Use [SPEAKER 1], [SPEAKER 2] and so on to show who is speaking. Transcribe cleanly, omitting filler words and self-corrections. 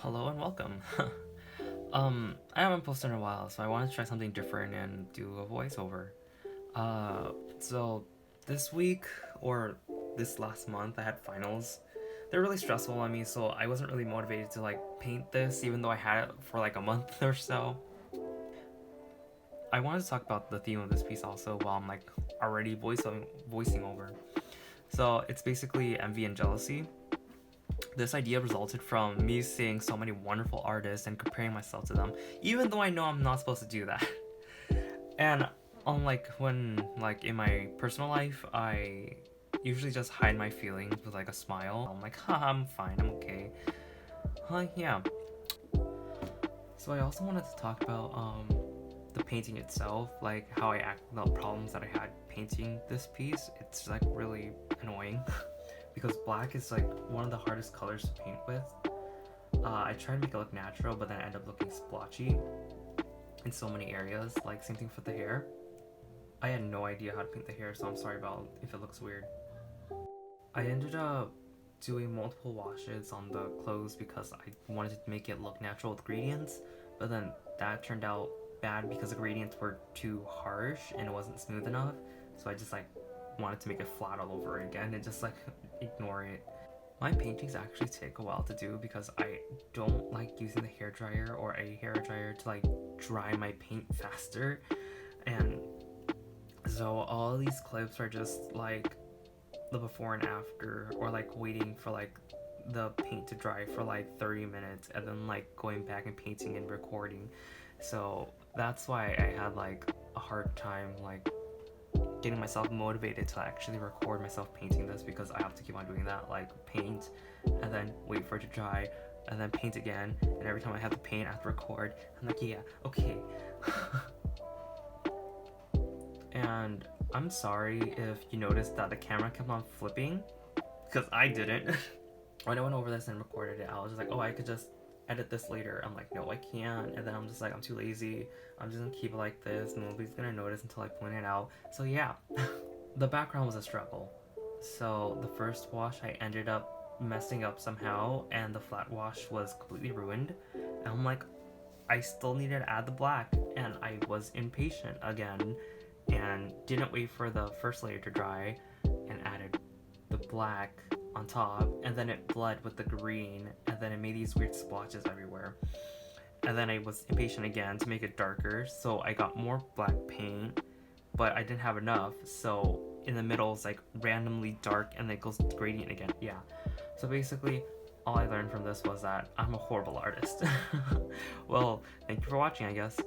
[SPEAKER 1] Hello and welcome. I haven't posted in a while, so I wanted to try something different and do a voiceover. So this week or this last month, I had finals. They're really stressful on me, so I wasn't really motivated to like paint this, even though I had it for like a month or so. I wanted to talk about the theme of this piece also while I'm like already voicing over. So it's basically envy and jealousy. This idea resulted from me seeing so many wonderful artists and comparing myself to them, even though I know I'm not supposed to do that. And unlike when, like, in my personal life, I usually just hide my feelings with like a smile. I'm like, haha, I'm fine, I'm okay. Yeah. So I also wanted to talk about the painting itself, like how I act the problems that I had painting this piece. It's like really annoying because black is like one of the hardest colors to paint with. I try to make it look natural, but then I end up looking splotchy in so many areas. Like same thing for the hair. I had no idea how to paint the hair, so I'm sorry about if it looks weird. I ended up doing multiple washes on the clothes because I wanted to make it look natural with gradients, but then that turned out bad because the gradients were too harsh and it wasn't smooth enough. So I just like wanted to make it flat all over again and just like ignore it. My paintings actually take a while to do because I don't like using the hairdryer or a hairdryer to like dry my paint faster. And so all these clips are just like the before and after, or like waiting for like the paint to dry for like 30 minutes and then like going back and painting and recording. So that's why I had like a hard time like getting myself motivated to actually record myself painting this, because I have to keep on doing that, like paint and then wait for it to dry and then paint again, and every time I have to paint I have to record. I'm like, yeah, okay. And I'm sorry if you noticed that the camera kept on flipping, because I didn't. When I went over this and recorded it, I was just like, oh, I could just edit this later. I'm like, no, I can't. And then I'm just like, I'm too lazy. I'm just gonna keep it like this. Nobody's gonna notice until I point it out. So yeah, the background was a struggle. So the first wash I ended up messing up somehow, and the flat wash was completely ruined. And I'm like, I still needed to add the black, and I was impatient again and didn't wait for the first layer to dry and added the black on top, and then it bled with the green, and then it made these weird splotches everywhere. And then I was impatient again to make it darker, so I got more black paint, but I didn't have enough, so in the middle it's like randomly dark and then it goes gradient again. Yeah. So basically all I learned from this was that I'm a horrible artist. Well, thank you for watching, I guess.